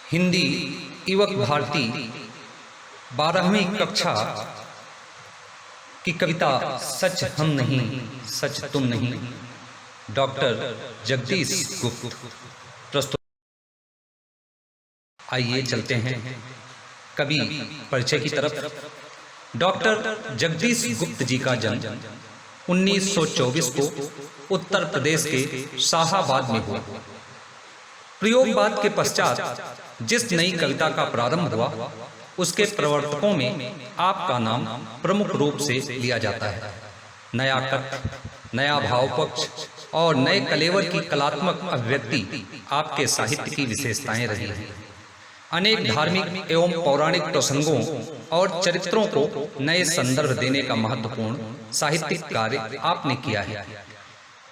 हिंदी युवक भारती 12वीं कक्षा की कविता सच हम नहीं सच तुम नहीं, डॉक्टर जगदीश गुप्त प्रस्तुत। आइए चलते हैं कवि परिचय की तरफ। डॉक्टर जगदीश गुप्त जी का जन्म 1924 को उत्तर प्रदेश के शाहाबाद में हुआ। प्रयोगवाद के पश्चात जिस नई कविता का प्रारंभ हुआ उसके प्रवर्तकों में आपका नाम प्रमुख रूप से लिया जाता है। नया कथ्य, नया भाव पक्ष और नए कलेवर की कलात्मक अभिव्यक्ति आपके साहित्य की विशेषताएं रही हैं। अनेक धार्मिक एवं पौराणिक प्रसंगों और चरित्रों को नए संदर्भ देने का महत्वपूर्ण साहित्यिक कार्य आपने किया है।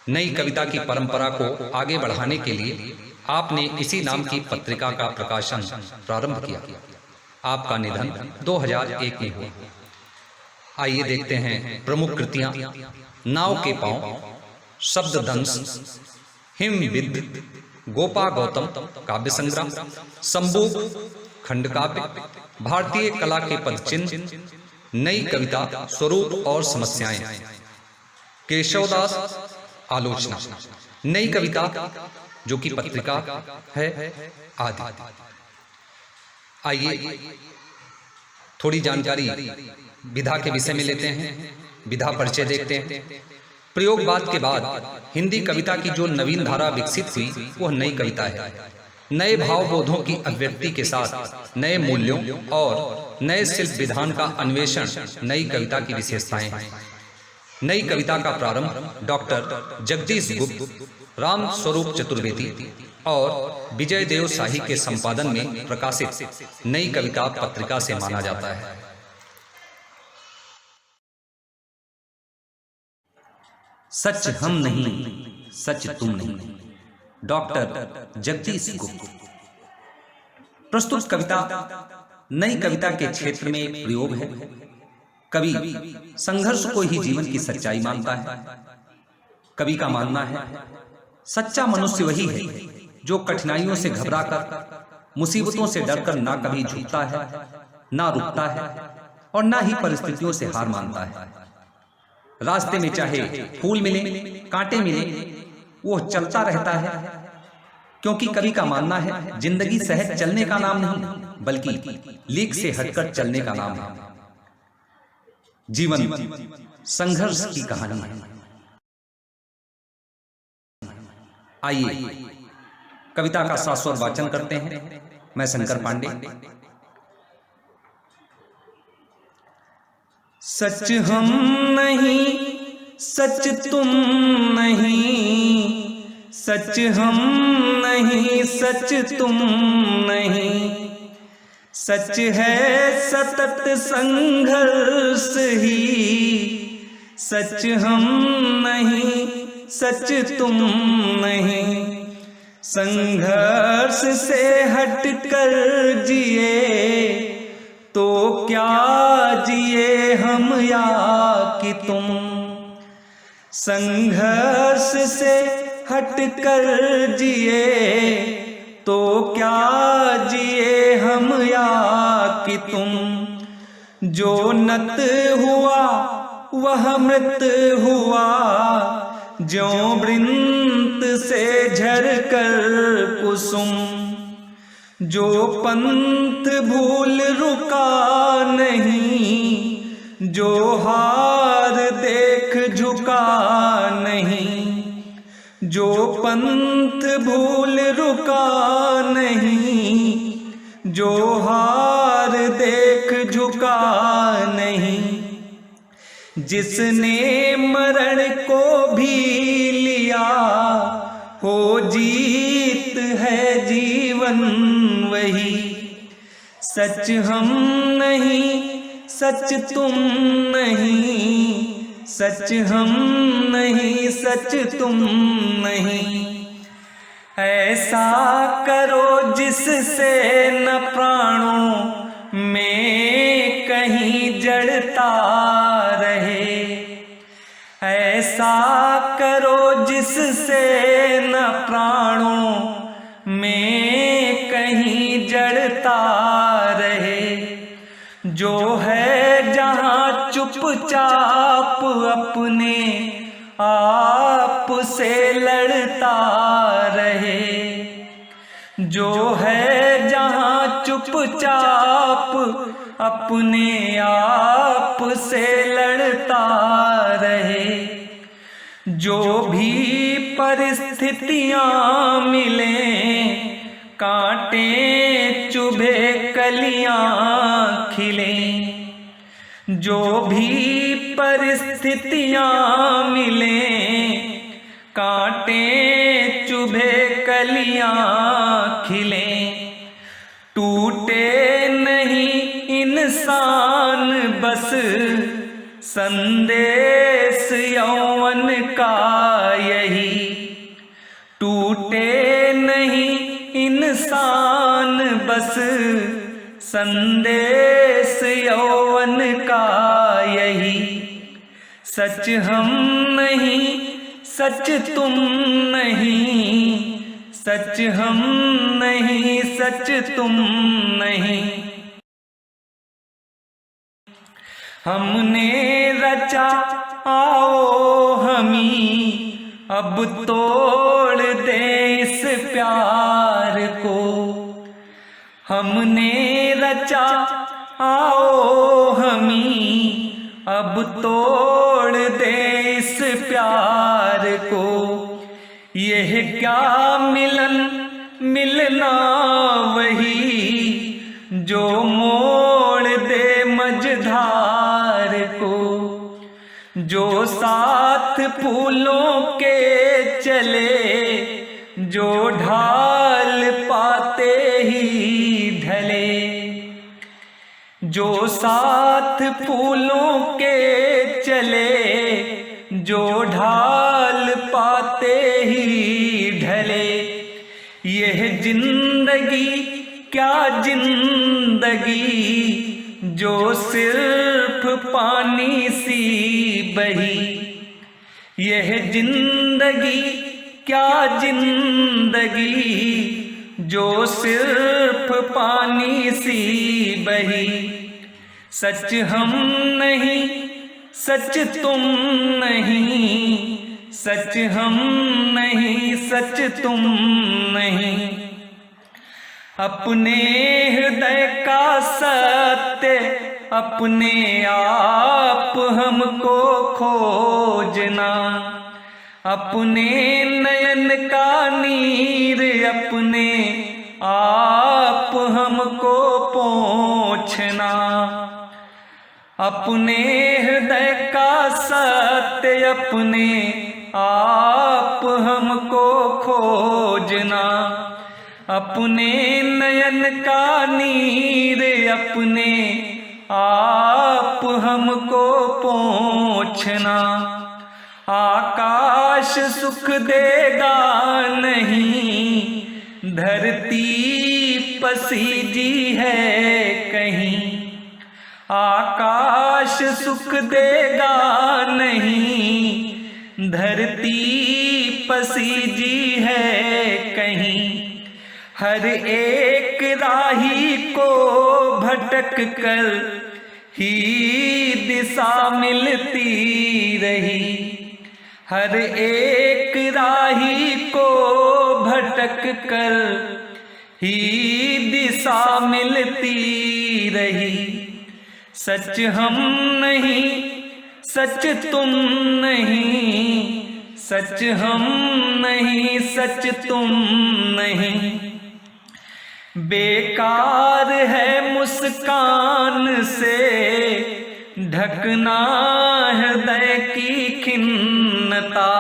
नई कविता की परंपरा को आगे बढ़ाने के लिए आपने इसी नाम की पत्रिका का प्रकाशन प्रारंभ किया। आपका निधन 2001 में हुआ। आइए देखते हैं प्रमुख कृतियां। नाव के पांव, शब्ददंश, हिमविद, गोपा गौतम काव्य संग्रह, संबूक खंडकाव्य, भारतीय कला के पदचिन्ह, नई कविता स्वरूप और समस्याएं, केशवदास आलोचना, नई कविता जो कि पत्रिका है आदि। आइए थोड़ी जानकारी विधा के विषय में लेते हैं। विधा परिचय देखते हैं। प्रयोगवाद के बाद हिंदी कविता की जो नवीन धारा विकसित हुई वह नई कविता है। नए भावबोधों की अभिव्यक्ति के साथ नए मूल्यों और नए शिल्प विधान का अन्वेषण नई कविता की विशेषताएं हैं। नई कविता का प्रारंभ डॉक्टर जगदीश गुप्त, राम स्वरूप चतुर्वेदी और विजय देव शाही के संपादन में प्रकाशित नई कविता पत्रिका से माना जाता है। सच हम नहीं सच तुम नहीं, डॉक्टर जगदीश गुप्त प्रस्तुत कविता नई कविता के क्षेत्र में प्रयोग है। कवि संघर्ष को ही जीवन की सच्चाई मानता है। कवि का मानना है सच्चा मनुष्य वही है जो कठिनाइयों से घबराकर, मुसीबतों से डरकर ना कभी झुकता है, ना रुकता है और ना ही परिस्थितियों से हार मानता है। रास्ते में चाहे फूल मिले, कांटे मिले, वो चलता रहता है, क्योंकि कवि का मानना है जिंदगी सहज चलने का नाम नहीं बल्कि लीक से हटकर चलने का नाम है। जीवन संघर्ष की कहानी है। आइए कविता का शाश्वत वाचन करते हैं। मैं शंकर पांडे। सच हम नहीं सच तुम नहीं, सच हम नहीं सच तुम नहीं, सच है सतत संघर्ष ही, सच हम नहीं सच तुम नहीं। संघर्ष से हटकर जिए तो क्या जिए हम या कि तुम, संघर्ष से हटकर जिए तो क्या जिए हम या कि तुम। जो नत हुआ वह मृत हुआ, ज्यों वृंत से झरकर कुसुम। जो पंथ भूल रुका नहीं, जो हार देख झुका नहीं, जो पंथ भूल रुका नहीं, जो हार देख झुका नहीं। जिसने मरण को भी लिया हो जीत है जीवन वही। सच हम नहीं सच तुम नहीं, सच हम नहीं सच तुम नहीं। ऐसा करो जिससे न प्राणों में कहीं जड़ता रहे, ऐसा करो जिससे न प्राणों में कहीं जड़ चुपचाप अपने आप से लड़ता रहे। जो है जहाँ चुपचाप अपने आप से लड़ता रहे। जो भी परिस्थितियाँ मिलें, कांटे चुभे कलियाँ खिलें। जो भी परिस्थितियाँ मिलें, कांटे चुभे कलियाँ खिलें। टूटे नहीं इंसान बस संदेश यौवन का यही। टूटे नहीं इंसान बस संदेश यौवन का यही। सच हम नहीं, सच तुम नहीं, सच हम नहीं, सच तुम नहीं। हमने रचा आओ हमी, अब तोड़ दे इस प्यार को। हमने रचा आओ हमी, अब तोड़ दे इस प्यार को। यह क्या मिलन मिलना वही, जो मोड़ दे मझधार को। जो साथ फूलों के चले, जो ढाल पाते ही ढले। जो साथ फूलों के चले, जो ढाल पाते ही ढले। यह जिंदगी क्या जिंदगी, जो सिर्फ पानी सी बही। यह जिंदगी क्या जिंदगी, जो सिर्फ पानी सी बही। सच हम नहीं, सच तुम नहीं, सच हम नहीं, सच तुम नहीं। अपने हृदय का सत्य अपने आप हमको खोजना। अपने नयन का नीर अपने आप हमको पोंछना। अपने हृदय का सत्य अपने आप हमको खोजना। अपने नयन का नीर अपने आप हमको पोंछना। आकाश सुख देगा नहीं, धरती पसीजी है कहीं। आकाश सुख देगा नहीं, धरती पसीजी है कहीं। हर एक राही को भटक कर ही दिशा मिलती रही। हर एक राही को भटक कर ही दिशा मिलती रही। सच हम नहीं, सच तुम नहीं, सच हम नहीं, सच तुम नहीं। बेकार है मुस्कान से ढकना हृदय की खिन्नता।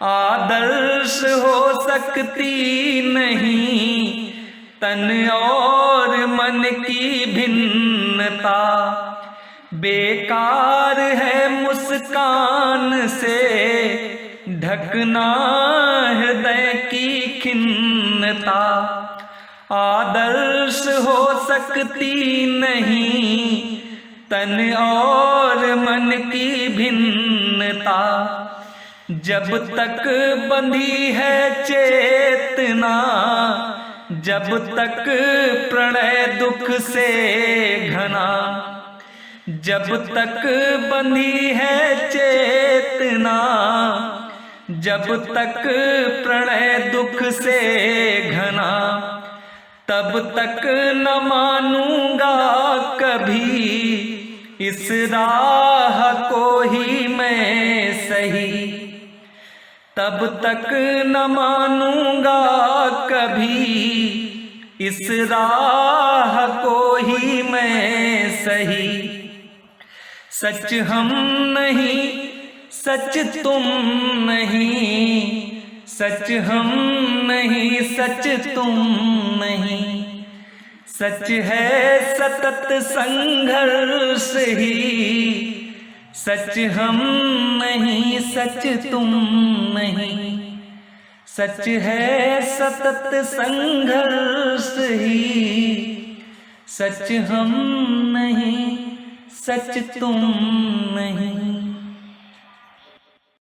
आदर्श हो सकती नहीं तन और मन की भिन्नता। बेकार है मुस्कान से ढकना हृदय की खिन्नता। आदर्श हो सकती नहीं तन और मन की भिन्नता। जब तक बंधी है चेतना, जब तक प्रणय दुख से घना। जब तक बंधी है चेतना, जब तक प्रणय दुख से घना, तब तक न मानूंगा कभी इस राह को ही मैं सही। तब तक न मानूंगा कभी इस राह को ही मैं सही। सच हम नहीं, सच तुम नहीं, सच हम नहीं, सच तुम नहीं। सच है सतत संघर्ष ही, सच हम नहीं, सच तुम नहीं। सच है सतत संघर्ष ही, सच हम नहीं, सच तुम नहीं।